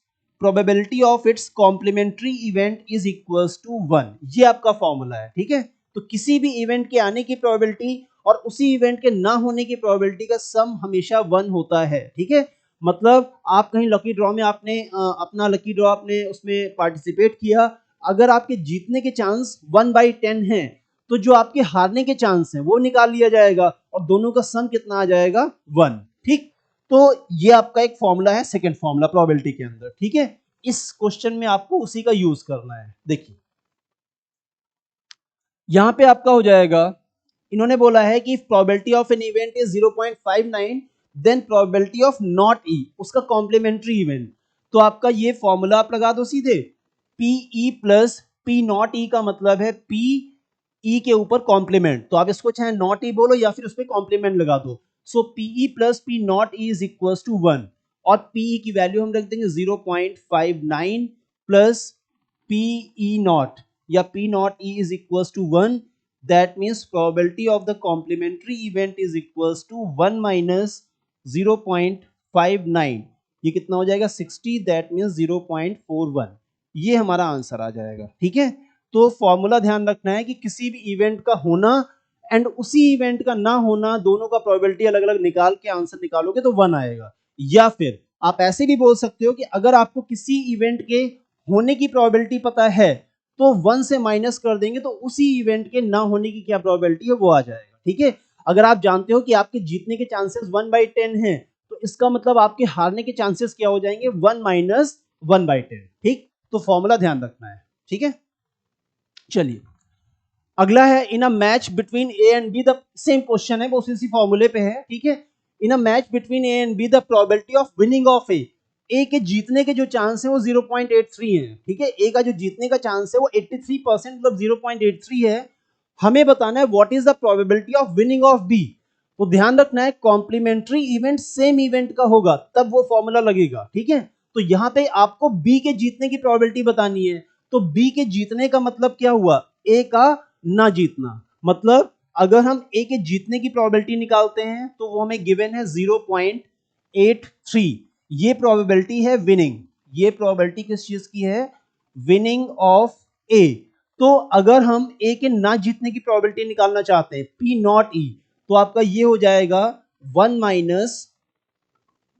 probability of its complementary event is equals to 1, ये आपका फॉर्मूला है, ठीक है। तो किसी भी इवेंट के आने की प्रोबेबिलिटी और उसी इवेंट के ना होने की प्रोबेबिलिटी का सम हमेशा 1 होता है, ठीक है। मतलब आप कहीं लकी ड्रॉ में आपने अपना लकी ड्रॉ आपने उसमें पार्टिसिपेट किया, अगर आपके जीतने के चांस 1/10 हैं तो जो आपके हारने के चांस हैं वो निकाल लिया जाएगा और दोनों का सम कितना आ जाएगा, 1, ठीक। तो ये आपका एक फॉर्मूला है, सेकंड फॉर्मूला प्रोबेबिलिटी के अंदर, ठीक है। इस क्वेश्चन में आपको उसी का यूज करना है। देखिए यहां पे आपका हो जाएगा, इन्होंने बोला है कि probability of an event is 0.59 then probability of not E, उसका कॉम्प्लीमेंट्री इवेंट। तो आपका ये फॉर्मूला आप लगा दो सीधे, पीई प्लस पी नॉट ई, का मतलब है पी ई के ऊपर कॉम्प्लीमेंट, तो आप इसको चाहे नॉट ई बोलो या फिर उस पर कॉम्प्लीमेंट लगा दो। So P E plus P not E is equal to 1, और पीई की वैल्यू हम रख देंगे 0.59 प्लस पीई नॉट, या P not E is equal to 1, that means probability of the complementary event is equal to 1 minus 0.59, ये कितना हो जाएगा 60, दैट मीन्स 0.41, ये हमारा आंसर आ जाएगा, ठीक है। तो फॉर्मूला ध्यान रखना है कि किसी भी इवेंट का होना एंड उसी इवेंट का ना होना, दोनों का प्रोबेबिलिटी अलग अलग निकाल के आंसर निकालोगे तो 1 आएगा। या फिर आप ऐसे भी बोल सकते हो कि अगर आपको किसी इवेंट के होने की प्रोबेबिलिटी पता है तो 1 से माइनस कर देंगे तो उसी इवेंट के ना होने की क्या प्रोबेबिलिटी है वो आ जाएगा, ठीक है। अगर आप जानते हो कि आपके जीतने के चांसेस 1/10 हैं तो इसका मतलब आपके हारने के चांसेस क्या हो जाएंगे, 1 माइनस 1/10, ठीक। तो फॉर्मूला ध्यान रखना है, ठीक है। चलिए अगला है, in a match between A and B, the same question है, वो उसी फॉर्मूले पे है, ठीक है। In a match between A and B the probability of winning of A के जीतने के जो चांस है वो 0.83 है, ठीक है। ए का जो जीतने का चांस है वो 83%, मतलब 0.83 है। हमें बताना है what is the probability of winning of B. तो ध्यान रखना है कॉम्प्लीमेंट्री इवेंट सेम इवेंट का होगा तब वो फॉर्मूला लगेगा, ठीक है। तो यहाँ पे आपको बी के जीतने की प्रोबेबिलिटी बतानी है, तो बी के जीतने का मतलब क्या हुआ, ए का ना जीतना। मतलब अगर हम ए के जीतने की प्रोबेबिलिटी निकालते हैं तो वो हमें गिवन है 0.83। ये प्रोबेबिलिटी है विनिंग, ये प्रोबेबिलिटी किस चीज की है? विनिंग ऑफ ए। तो अगर हम ए के ना जीतने की प्रोबेबिलिटी निकालना चाहते हैं पी नॉट ई, तो आपका ये हो जाएगा 1 माइनस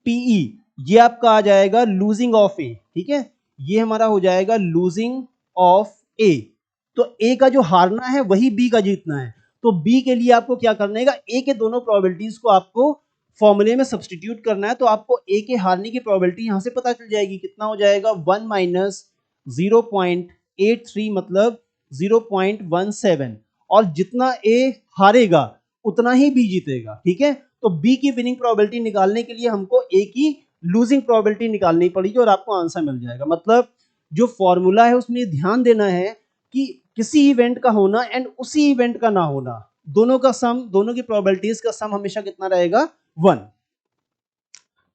पीई, ये आपका आ जाएगा लूजिंग ऑफ ए। ठीक है, ये हमारा हो जाएगा लूजिंग ऑफ ए। तो ए का जो हारना है वही बी का जीतना है। तो बी के लिए आपको क्या करना है? ए के दोनों प्रोबेबिलिटीज को आपको फॉर्मूले में सब्सटीट्यूट करना है। तो आपको ए के हारने की प्रोबेबिलिटी यहां से पता चल जाएगी। कितना हो जाएगा? 1 माइनस 0.83 मतलब 0.17। और जितना ए हारेगा उतना ही बी जीतेगा। ठीक है, तो बी की विनिंग प्रोबेबिलिटी निकालने के लिए हमको ए की लूजिंग प्रोबेबिलिटी निकालनी पड़ेगी और आपको आंसर मिल जाएगा। मतलब जो फॉर्मूला है उसमें ध्यान देना है कि किसी इवेंट का होना एंड उसी इवेंट का ना होना, दोनों का सम, दोनों की प्रोबेबिलिटीज का सम हमेशा कितना रहेगा? 1।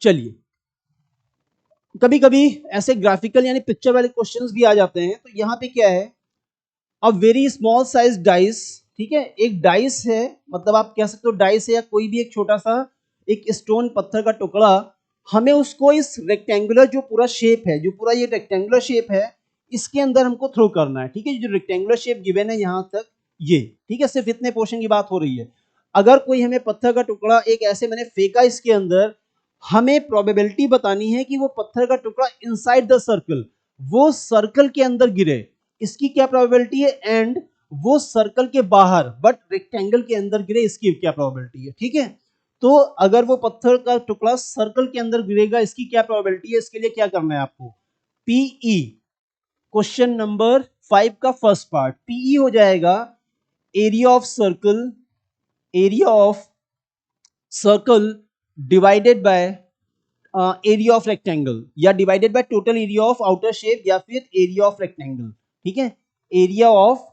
चलिए, कभी कभी ऐसे ग्राफिकल यानी पिक्चर वाले क्वेश्चंस भी आ जाते हैं। तो यहाँ पे क्या है? A very small size dice. ठीक है, एक डाइस है, मतलब आप कह सकते हो डाइस है या कोई भी एक छोटा सा एक स्टोन पत्थर का टुकड़ा। हमें उसको इस रेक्टेंगुलर जो पूरा शेप है, जो पूरा ये रेक्टेंगुलर शेप है, इसके अंदर हमको थ्रो करना है। ठीक है, जो रेक्टेंगुलर शेप गिवन है यहां तक ये, ठीक है, सिर्फ इतने पोर्शन की बात हो रही है। अगर कोई हमें पत्थर का टुकड़ा एक ऐसे मैंने फेंका इसके अंदर, हमें प्रोबेबिलिटी बतानी है कि वो पत्थर का टुकड़ा इनसाइड द सर्कल, वो सर्कल के अंदर गिरे, इसकी क्या प्रोबेबिलिटी है? एंड वो सर्कल के बाहर बट रेक्टेंगल के अंदर गिरे, इसकी क्या प्रोबेबिलिटी है? ठीक है, तो अगर वो पत्थर का टुकड़ा सर्कल के अंदर गिरेगा, इसकी क्या प्रोबेबिलिटी है? इसके लिए क्या करना है आपको? पीई, क्वेश्चन नंबर 5 का फर्स्ट पार्ट, पीई हो जाएगा area of circle, area of circle divided by area of rectangle, या divided by total area of outer shape, या फिर एरिया ऑफ रेक्टेंगल। ठीक है, एरिया ऑफ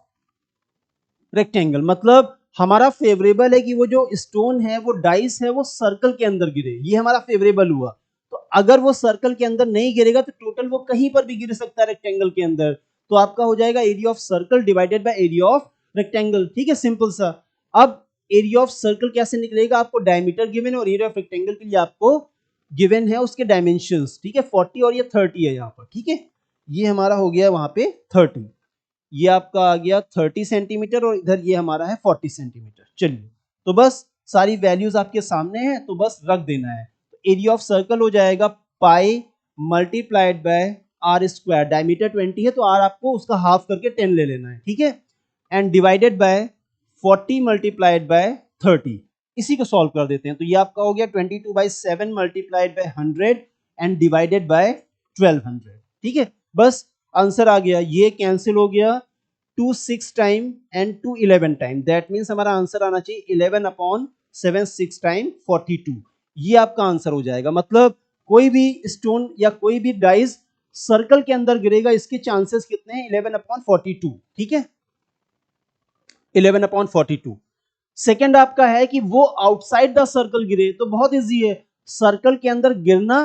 रेक्टेंगल। मतलब हमारा फेवरेबल है कि वो जो स्टोन है, वो डाइस है, वो सर्कल के अंदर गिरे, ये हमारा फेवरेबल हुआ। तो अगर वो सर्कल के अंदर नहीं गिरेगा तो टोटल वो कहीं पर भी गिर सकता है रेक्टेंगल के अंदर। तो आपका हो जाएगा area of circle divided by area of rectangle. ठीक है, सिंपल सा। अब एरिया ऑफ सर्कल कैसे निकलेगा? आपको डायमीटर गिवन है और एरिया ऑफ रेक्टेंगल के लिए आपको गिवन है उसके डायमेंशंस। ठीक है, 40 और ये 30 है यहाँ पर। ठीक है, ये हमारा हो गया वहां पे 30, ये आपका आ गया 30 सेंटीमीटर और इधर ये हमारा है 40 सेंटीमीटर। चलिए, तो बस सारी वैल्यूज आपके सामने हैं, तो बस रख देना है। तो एरिया ऑफ सर्कल हो जाएगा pi multiplied by r square, diameter 20 है तो आर आपको उसका हाफ करके 10 ले लेना है। ठीक है, and divided by 40 multiplied by 30, इसी को सॉल्व कर देते हैं। तो ये आपका हो गया 22/7 multiplied by 100 and divided by 1200। ठीक है, बस आंसर आ गया। ये कैंसिल हो गया 2 6 time and 2 11 time, that means हमारा आंसर आना चाहिए 11/7 6 टाइम 42। ये आपका आंसर हो जाएगा। मतलब कोई भी स्टोन या कोई भी डाइस सर्कल के अंदर गिरेगा, इसके चांसेस कितने हैं? 11/42। ठीक है, 11/42। सेकेंड आपका है कि वो आउटसाइड द सर्कल गिरे, तो बहुत इजी है, सर्कल के अंदर गिरना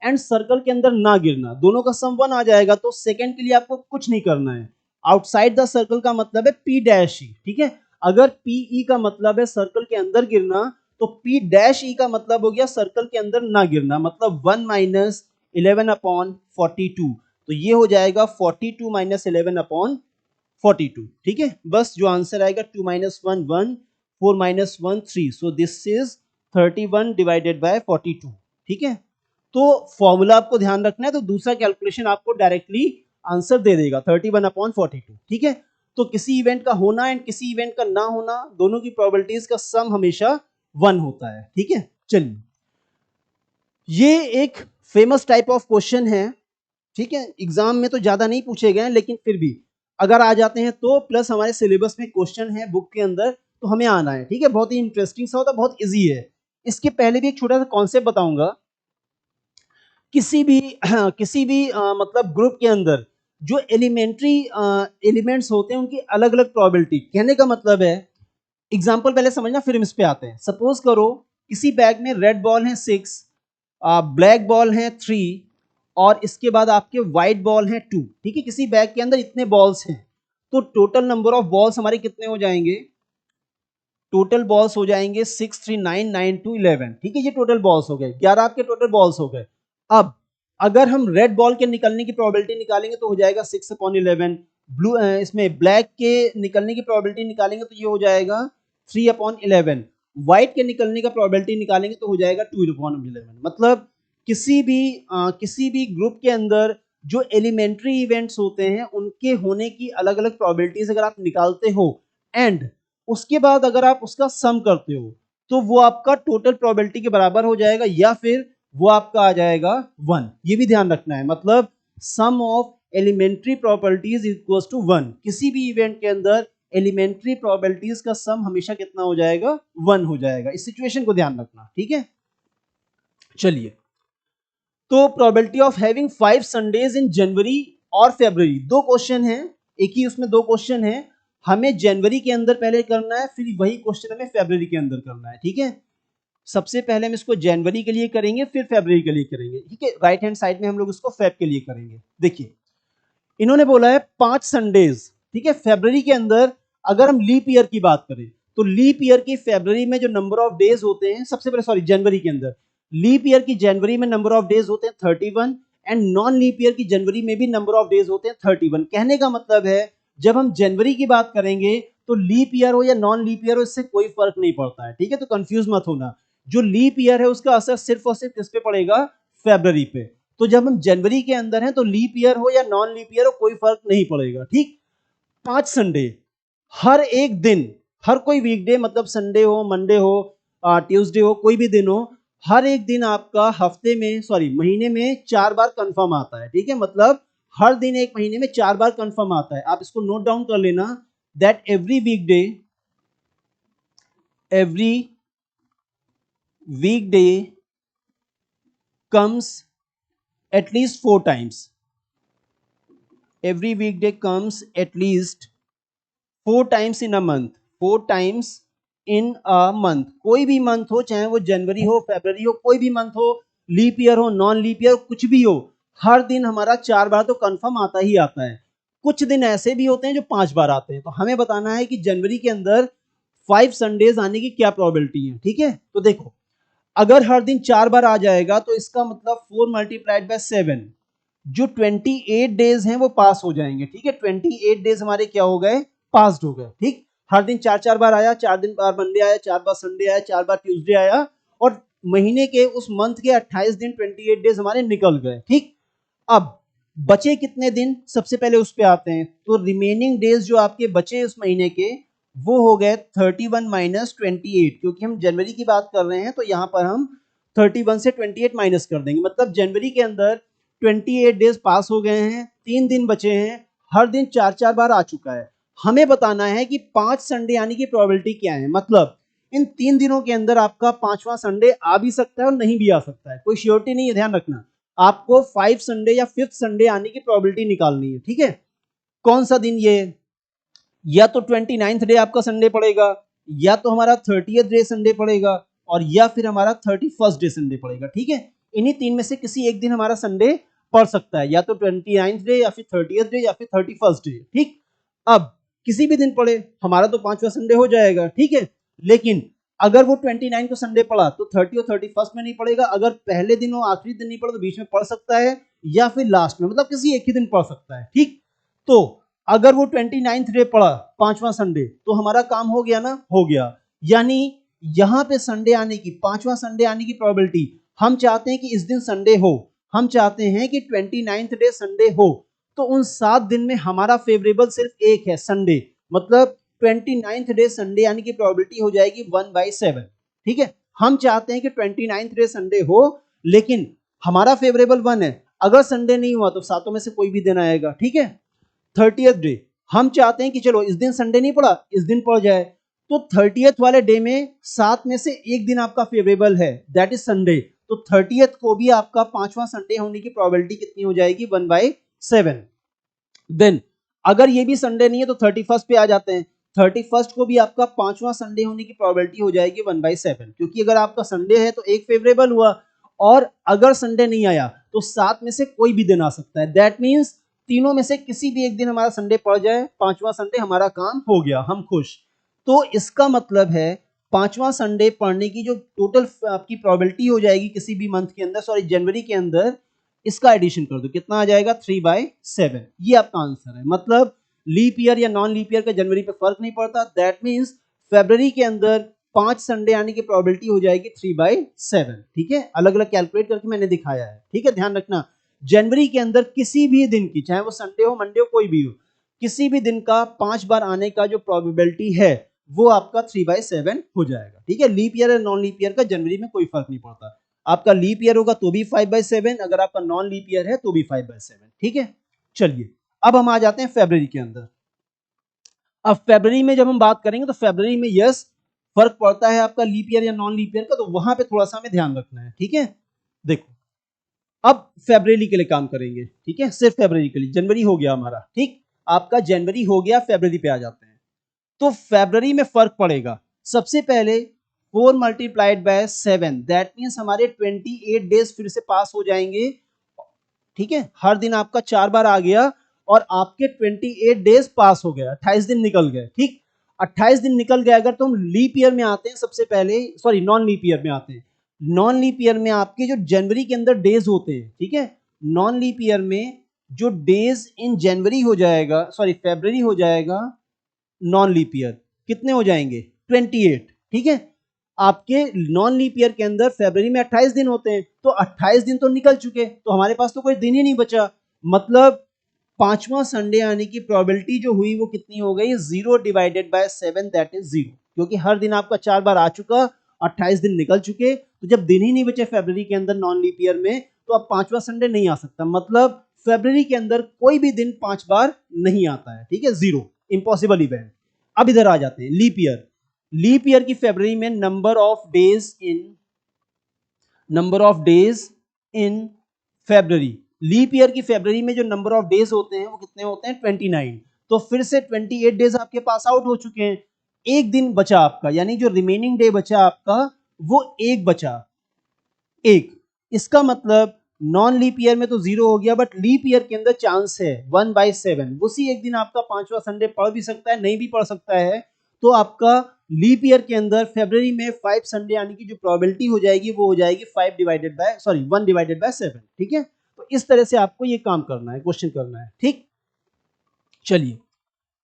एंड सर्कल के अंदर ना गिरना, दोनों का सम 1 आ जाएगा। तो सेकेंड के लिए आपको कुछ नहीं करना है। आउटसाइड द सर्कल का मतलब है पी डैश ई। ठीक है, अगर पी ई का मतलब है सर्कल के अंदर गिरना, तो पी डैश ई का मतलब हो गया सर्कल के अंदर ना गिरना, मतलब 1 माइनस 11/42। तो ये हो जाएगा 42 माइनस 11/42। ठीक है, बस जो आंसर आएगा 2 minus 1 1, 4 minus 1 3, so this is 31 divided by 42। ठीक है, तो फॉर्मूला आपको ध्यान रखना है, तो दूसरा कैलकुलेशन आपको डायरेक्टली आंसर दे देगा 31/42। ठीक है, तो किसी इवेंट का होना एंड किसी इवेंट का ना होना, दोनों की प्रोबेबिलिटीज का सम हमेशा 1 होता है। ठीक है, चलिए, ये एक फेमस टाइप ऑफ क्वेश्चन है। ठीक है, एग्जाम में तो ज्यादा नहीं पूछे गए, लेकिन फिर भी अगर आ जाते हैं तो, प्लस हमारे सिलेबस में क्वेश्चन है बुक के अंदर, तो हमें आना है। ठीक है, बहुत ही इंटरेस्टिंग सा होता है, बहुत इजी है। इसके पहले भी एक छोटा सा कॉन्सेप्ट बताऊंगा। किसी भी किसी भी मतलब ग्रुप के अंदर जो एलिमेंट्री एलिमेंट्स होते हैं, उनकी अलग अलग प्रोबेबिलिटी, कहने का मतलब है, एग्जाम्पल पहले समझना फिर हम इस पे आते हैं। सपोज करो किसी बैग में रेड बॉल है 6, ब्लैक बॉल है 3 और इसके बाद आपके व्हाइट बॉल है 2। ठीक है, किसी बैग के अंदर इतने बॉल्स हैं, तो टोटल नंबर ऑफ बॉल्स हमारे कितने हो जाएंगे? टोटल बॉल्स हो जाएंगे 6, 3, 9, 9, 2, 11। ठीक है, ये टोटल बॉल्स हो गए, 11 आपके टोटल बॉल्स हो गए। अब अगर हम रेड बॉल के निकलने की प्रोबेबिलिटी निकालेंगे तो हो जाएगा 6/11। ब्लू इसमें ब्लैक के निकलने की प्रोबेबिलिटी निकालेंगे तो ये हो जाएगा 3/11। व्हाइट के निकलने का प्रोबेबिलिटी निकालेंगे तो हो जाएगा 2/11। मतलब किसी भी ग्रुप के अंदर जो एलिमेंट्री इवेंट्स होते हैं उनके होने की अलग अलग प्रोबेबिलिटीज अगर आप निकालते हो एंड उसके बाद अगर आप उसका सम करते हो तो वो आपका टोटल प्रोबेबिलिटी के बराबर हो जाएगा या फिर वो आपका आ जाएगा 1। ये भी ध्यान रखना है, मतलब sum of elementary probabilities equals to 1। किसी भी इवेंट के अंदर एलिमेंट्री प्रोबेबिलिटीज का सम हमेशा कितना हो जाएगा? 1 हो जाएगा। इस सिचुएशन को ध्यान रखना, ठीक है। चलिए, तो probability of having 5 Sundays in जनवरी और फरवरी, दो क्वेश्चन हैं, एक ही उसमें दो क्वेश्चन हैं। हमें जनवरी के अंदर पहले करना है, फिर वही क्वेश्चन हमें फरवरी के अंदर करना है, ठीक है। सबसे पहले हम इसको जनवरी के लिए करेंगे, फिर फरवरी के लिए करेंगे, ठीक है। राइट हैंड साइड में हम लोग इसको फेब के लिए करेंगे। देखिए, इन्होंने बोला है 5 संडेज, ठीक है, फरवरी के अंदर। अगर हम लीप ईयर की बात करें तो लीप ईयर की फरवरी में जो नंबर ऑफ डेज होते हैं, सबसे पहले सॉरी जनवरी के अंदर, लीप ईयर की जनवरी में नंबर ऑफ डेज होते हैं 31 एंड नॉन लीप ईयर की जनवरी में भी नंबर ऑफ डेज होते हैं 31। कहने का मतलब है जब हम जनवरी की बात करेंगे तो लीप ईयर हो या नॉन लीप ईयर हो इससे कोई फर्क नहीं पड़ता है, ठीक है। तो कंफ्यूज मत होना, जो लीप ईयर है उसका असर सिर्फ और सिर्फ किस पे पड़ेगा? फरवरी पे। तो जब हम जनवरी के अंदर हैं तो लीप ईयर हो या नॉन लीप ईयर हो कोई फर्क नहीं पड़ेगा, ठीक। 5 संडे, हर एक दिन, हर कोई वीकडे, मतलब संडे हो, मंडे हो, ट्यूसडे हो, कोई भी दिन हो, हर एक दिन आपका हफ्ते में सॉरी महीने में 4 बार कंफर्म आता है, ठीक है। मतलब हर दिन एक महीने में 4 बार कंफर्म आता है। आप इसको नोट डाउन कर लेना, that every weekday comes at least 4 times. Every weekday comes at least 4 times in a month. 4 times in a month. कोई भी मंथ हो, चाहे वो जनवरी हो, फरवरी हो, कोई भी मंथ हो, लीप ईयर हो, नॉन लीप ईयर, कुछ भी हो, हर दिन हमारा 4 बार तो कंफर्म आता ही आता है। कुछ दिन ऐसे भी होते हैं जो 5 बार आते हैं। तो हमें बताना है कि जनवरी के अंदर 5 संडेज आने की क्या प्रोबेबिलिटी है, ठीक है। तो देखो, अगर हर दिन 4 बार आ जाएगा तो इसका मतलब 4 मल्टीप्लाइड बाय 7, जो 28 डेज हैं वो पास हो जाएंगे, ठीक है। 28 डेज हमारे क्या हो गए? पास्ड हो गए, ठीक। हर दिन 4 बार आया, 4 दिन बार मंडे आया, 4 बार संडे आया, 4 बार ट्यूसडे आया, और महीने के उस मंथ के 28 दिन 28 डेज हमारे निकल गए, ठीक। अब बचे कितने दिन, सबसे पहले उस पे आते हैं। तो रिमेनिंग डेज जो आपके बचे उस महीने के वो हो गए 31 माइनस 28, क्योंकि हम जनवरी की बात कर रहे हैं तो यहां पर हम 31 से 28 माइनस कर देंगे। मतलब जनवरी के अंदर 28 डेज पास हो गए हैं, 3 दिन बचे हैं, हर दिन 4 बार आ चुका है। हमें बताना है कि 5 संडे आने की प्रोबेबिलिटी क्या है। मतलब इन 3 दिनों के अंदर आपका 5वां संडे आ भी सकता है और नहीं भी आ सकता है, कोई श्योरिटी नहीं है, ध्यान रखना। आपको 5 संडे या 5th संडे आने की प्रोबेबिलिटी निकालनी है, ठीक है। कौन सा दिन ये? या तो 29th डे आपका संडे पड़ेगा, या तो हमारा 30th डे संडे पड़ेगा, और या फिर हमारा 31st डे संडे पड़ेगा, ठीक है। इन्हीं 3 में से किसी एक दिन हमारा संडे पड़ सकता है, या तो 29th डे या फिर 30th डे या फिर 31st डे, ठीक। अब किसी भी दिन पड़े हमारा तो 5वां संडे हो जाएगा, ठीक है। लेकिन अगर वो 29 को संडे पड़ा तो 30 और 31st में नहीं पड़ेगा। अगर पहले दिन हो आखिरी दिन नहीं पड़ा तो बीच में पड़ सकता है, या फिर लास्ट में, मतलब किसी एक ही दिन पड़ सकता है, ठीक। तो अगर वो 29th डे पड़ा 5वां संडे तो हमारा काम हो गया ना, हो गया। यानी यहां पे संडे आने की, 5वां संडे आने की प्रोबेबिलिटी, हम चाहते हैं कि इस दिन संडे हो, हम चाहते हैं कि 29th डे संडे हो, तो उन 7 दिन में हमारा फेवरेबल सिर्फ एक है, संडे। मतलब 29th डे संडे आने की प्रोबेबिलिटी हो जाएगी 1/7, ठीक है। हम चाहते हैं कि 29th डे संडे हो, लेकिन हमारा फेवरेबल 1 है। अगर संडे नहीं हुआ तो सातों में से कोई भी दिन आएगा, ठीक है। 30th डे हम चाहते हैं कि चलो इस दिन संडे नहीं पड़ा, इस दिन पड़ जाए, तो 30th वाले डे में 7 में से एक दिन आपका फेवरेबल है, दैट इज संडे। तो 30th को भी आपका 5वां संडे होने की प्रोबेबिलिटी कितनी हो जाएगी? 1/7। देन अगर ये भी संडे नहीं है तो 31st पे आ जाते हैं। 31st को भी आपका 5वां संडे होने की प्रोबेबिलिटी हो जाएगी 1/7, क्योंकि अगर आपका संडे है तो एक फेवरेबल हुआ, और अगर संडे नहीं आया तो 7 में से कोई भी दिन आ सकता है। दैट मीन्स तीनों में से किसी भी एक दिन हमारा संडे पड़ जाए, पांचवा संडे, हमारा काम हो गया, हम खुश। तो इसका मतलब है पांचवा संडे पढ़ने की जो टोटल आपकी प्रोबेबिलिटी हो जाएगी किसी भी मंथ के अंदर, सॉरी जनवरी के अंदर, इसका एडिशन कर दो, कितना आ जाएगा 3/7। ये आपका आंसर है। मतलब लीप ईयर या नॉन लीप ईयर का जनवरी पे फर्क नहीं पड़ता। दैट मीन्स फरवरी के अंदर 5 संडे आने की प्रोबेबिलिटी हो जाएगी 3/7। ठीक है, अलग अलग कैलकुलेट करके मैंने दिखाया है। ठीक है, ध्यान रखना, जनवरी के अंदर किसी भी दिन की, चाहे वो संडे हो, मंडे हो, कोई भी हो, किसी भी दिन का 5 बार आने का जो प्रोबेबिलिटी है वो आपका 3/7 हो जाएगा। ठीक है, लीप ईयर या नॉन लीप ईयर का जनवरी में कोई फर्क नहीं पड़ता। आपका लीप ईयर होगा तो भी 5/7, अगर आपका नॉन लीप ईयर है तो भी 5/7। ठीक है, चलिए अब हम आ जाते हैं फरवरी के अंदर। अब फरवरी में जब हम बात करेंगे तो फरवरी में यस फर्क पड़ता है आपका लीप ईयर या नॉन लीप ईयर का, तो वहां पे थोड़ा सा हमें ध्यान रखना है। ठीक है, देखो अब फरवरी के लिए काम करेंगे। ठीक है, सिर्फ फरवरी के लिए, जनवरी हो गया हमारा। ठीक, आपका जनवरी हो गया, फरवरी पे आ जाते हैं। तो फरवरी में फर्क पड़ेगा। सबसे पहले 4 मल्टीप्लाइड बाय 7, दैट मीन्स हमारे 28 डेज फिर से पास हो जाएंगे। ठीक है, हर दिन आपका 4 बार आ गया और आपके 28 डेज पास हो गया, 28 दिन निकल गए। ठीक, 28 दिन निकल गए। अगर तो हम लीप ईयर में आते हैं सबसे पहले, सॉरी नॉन लीप ईयर में आते हैं। नॉन लीप ईयर में आपके जो जनवरी के अंदर डेज होते हैं, ठीक है, नॉन लीप ईयर में जो डेज इन जनवरी हो जाएगा, सॉरी फरवरी हो जाएगा, नॉन लीप ईयर कितने हो जाएंगे 28। ठीक है, आपके नॉन लीप ईयर के अंदर फरवरी में 28 दिन होते हैं, तो 28 दिन तो निकल चुके, तो हमारे पास तो कोई दिन ही नहीं बचा। मतलब पांचवा संडे आने की प्रोबेबिलिटी जो हुई वो कितनी हो गई, 0/7, दैट इज 0, क्योंकि हर दिन आपका 4 बार आ चुका, 28 दिन निकल चुके। तो जब दिन ही नहीं बचे फरवरी के अंदर नॉन लीप ईयर में, तो अब पांचवा संडे नहीं आ सकता। मतलब फरवरी के अंदर कोई भी दिन 5 बार नहीं आता है। ठीक है, 0, इम्पॉसिबल इवेंट। अब इधर आ जाते हैं लीप ईयर। लीप ईयर की फरवरी में number of days in February, leap year की फरवरी में जो नंबर ऑफ डेज होते हैं वो कितने होते हैं 29। तो फिर से 28 डेज आपके पास आउट हो चुके हैं। एक दिन बचा आपका, यानी जो रिमेनिंग डे बचा आपका वो एक बचा, एक। इसका मतलब नॉन लीप ईयर में तो 0 हो गया, बट लीप ईयर के अंदर चांस है 1/7, उसी एक दिन आपका पांचवा संडे पड़ भी सकता है, नहीं भी पड़ सकता है। तो आपका लीप ईयर के अंदर फरवरी में 5 संडे आने की जो प्रोबेबिलिटी हो जाएगी वो हो जाएगी 1/7। ठीक है, तो इस तरह से आपको ये काम करना है, क्वेश्चन करना है। ठीक, चलिए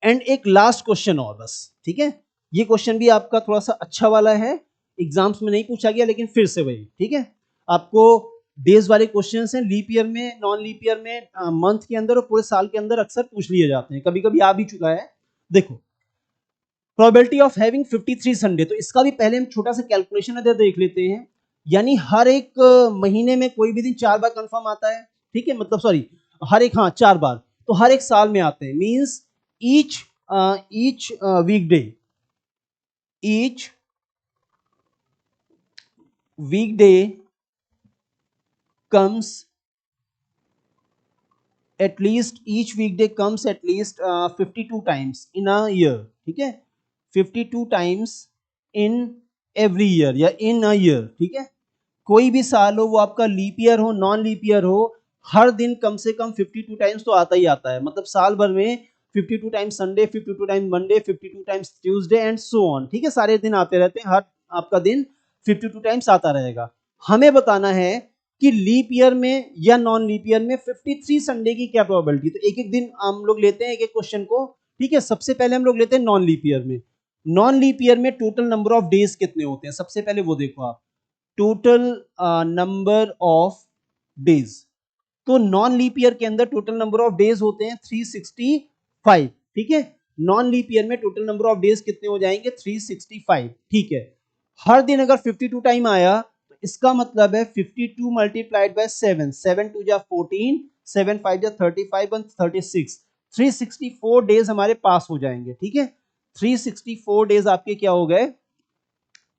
एंड एक लास्ट क्वेश्चन और बस। ठीक है, ये क्वेश्चन भी आपका थोड़ा सा अच्छा वाला है, एग्जाम्स में नहीं पूछा गया लेकिन फिर से वही। ठीक है, आपको डेज वाले क्वेश्चंस हैं, लीप ईयर में, नॉन लीप ईयर में, मंथ के अंदर और पूरे साल के अंदर अक्सर पूछ लिए जाते हैं, कभी कभी आ भी चुका है। देखो प्रोबेबिलिटी ऑफ हैविंग 53 संडे, तो इसका भी पहले हम छोटा सा कैलकुलेशन इधर देख लेते हैं। यानी हर एक महीने में कोई भी दिन 4 बार कंफर्म आता है। ठीक है, मतलब सॉरी हर एक, हाँ 4 बार, तो हर एक साल में आते हैं। Means each weekday comes at least, each weekday comes at least 52 times in a year. ठीक है, 52 times in every year या in a year। ठीक है, कोई भी साल हो, वो आपका लीप ईयर हो, नॉन लीप ईयर हो, हर दिन कम से कम 52 टाइम्स तो आता ही आता है। मतलब साल भर में 52 times Sunday, 52 times Monday, 52 times Tuesday and so on. ठीक है, सारे दिन आते रहते हैं, हर आपका दिन 52 टाइम्स आता रहेगा। हमें बताना है कि लीप ईयर में या नॉन लीप ईयर में 53 संडे की क्या प्रोबेबिलिटी। तो एक एक दिन हम लोग लेते हैं, एक एक क्वेश्चन को। ठीक है, सबसे पहले हम लोग लेते हैं नॉन लीप ईयर में। नॉन लीप ईयर में टोटल नंबर ऑफ डेज कितने होते हैं, सबसे पहले वो देखो आप, टोटल नंबर ऑफ डेज। तो नॉन लीप ईयर के अंदर टोटल नंबर ऑफ डेज होते हैं 365। ठीक है, नॉन लीप ईयर में टोटल नंबर ऑफ डेज कितने हो जाएंगे 365। ठीक है, हर दिन अगर 52 टाइम आया तो इसका मतलब है 52 मल्टीप्लाइड बाय 7, 7 2 जा 14, 7 5 जा 35 और 36, 364 डेज हमारे पास हो जाएंगे। ठीक है, 364 डेज आपके क्या हो गए,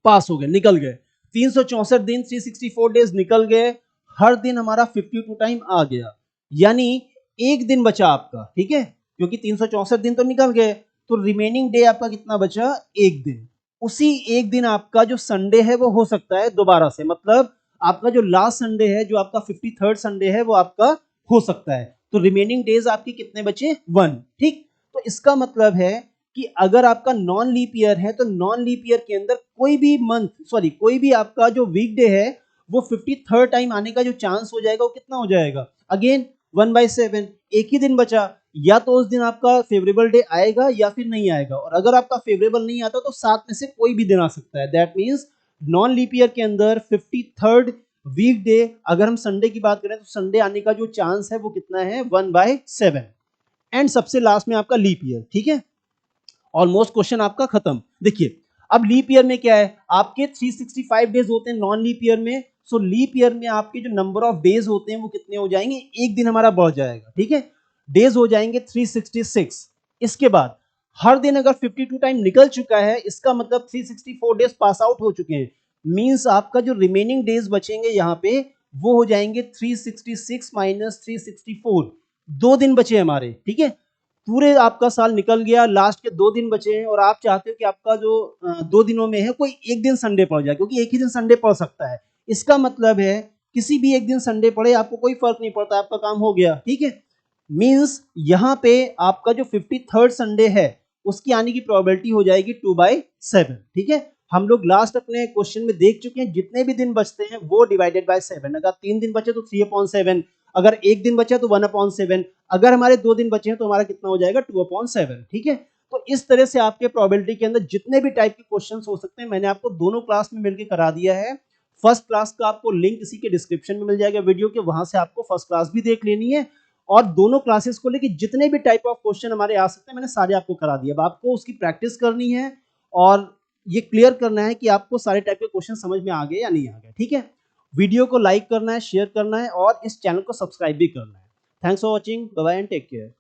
पास हो गए, निकल गए। 364 दिन, 364 डेज निकल गए, हर दिन हमारा 52 टाइम आ गया, यानी एक दिन बचा आपका। ठीक है, क्योंकि 364 दिन तो निकल गए, तो रिमेनिंग डे आपका कितना बचा, एक दिन। उसी एक दिन आपका जो संडे है वो हो सकता है दोबारा से, मतलब आपका जो लास्ट संडे है, जो आपका 53rd संडे है, वो आपका हो सकता है। तो रिमेनिंग डेज आपके कितने बचे? 1। ठीक, तो इसका मतलब है कि अगर आपका नॉन लीप ईयर है तो नॉन लीप ईयर के अंदर कोई भी मंथ, सॉरी कोई भी आपका जो वीकडे है वो 53rd टाइम आने का जो चांस हो जाएगा वो कितना हो जाएगा? अगेन 1/7, एक ही दिन बचा, या तो उस दिन आपका फेवरेबल डे आएगा या फिर नहीं आएगा, और अगर आपका फेवरेबल नहीं आता तो 7 में से कोई भी दिन आ सकता है। That means non leap year के अंदर 53rd वीकडे, अगर हम संडे की बात करें तो संडे आने का जो चांस है वो कितना है? 1/7। एंड सबसे लास्ट में आपका लीप ईयर। ठीक है, ऑलमोस्ट क्वेश्चन आपका खत्म। देखिए अब लीप ईयर में क्या है, आपके 365 डेज होते हैं नॉन लीप ईयर में। सो लीप ईयर में आपके जो नंबर ऑफ डेज होते हैं वो कितने हो जाएंगे? एक दिन हमारा बढ़ जाएगा। ठीक है, डेज हो जाएंगे 366। इसके बाद हर दिन अगर 52 टाइम निकल चुका है, इसका मतलब 364 डेज पास आउट हो चुके हैं। मींस आपका जो रिमेनिंग डेज बचेंगे यहाँ पे वो हो जाएंगे 366 माइनस 364। 2 दिन बचे हमारे। ठीक है, पूरे आपका साल निकल गया, लास्ट के 2 दिन बचे हैं और आप चाहते हो कि आपका जो 2 दिनों में है कोई एक दिन संडे पड़ जाए, क्योंकि एक ही दिन संडे पड़ सकता है। इसका मतलब है किसी भी एक दिन संडे पड़े आपको कोई फर्क नहीं पड़ता, आपका काम हो गया। ठीक है, मींस यहाँ पे आपका जो 53rd संडे है उसकी आने की प्रोबेबिलिटी हो जाएगी 2/7। ठीक है, हम लोग लास्ट अपने क्वेश्चन में देख चुके हैं जितने भी दिन बचते हैं वो डिवाइडेड बाय 7। अगर 3 दिन बचे तो 3/7, अगर एक दिन बचा तो 1/7, अगर हमारे 2 दिन बचे हैं तो हमारा कितना हो जाएगा? 2/7। ठीक है, तो इस तरह से आपके प्रोबेबिलिटी के अंदर जितने भी टाइप के क्वेश्चंस हो सकते हैं मैंने आपको दोनों क्लास में मिलकर करा दिया है। फर्स्ट क्लास का आपको लिंक इसी के डिस्क्रिप्शन में मिल जाएगा वीडियो के, वहां से आपको फर्स्ट क्लास भी देख लेनी है। और दोनों क्लासेस को लेके जितने भी टाइप ऑफ क्वेश्चन हमारे आ सकते हैं मैंने सारे आपको करा दिए। अब आपको उसकी प्रैक्टिस करनी है और ये क्लियर करना है कि आपको सारे टाइप के क्वेश्चन समझ में आ गए या नहीं आ गए। ठीक है, वीडियो को लाइक करना है, शेयर करना है और इस चैनल को सब्सक्राइब भी करना है। Thanks for watching, bye bye and take care.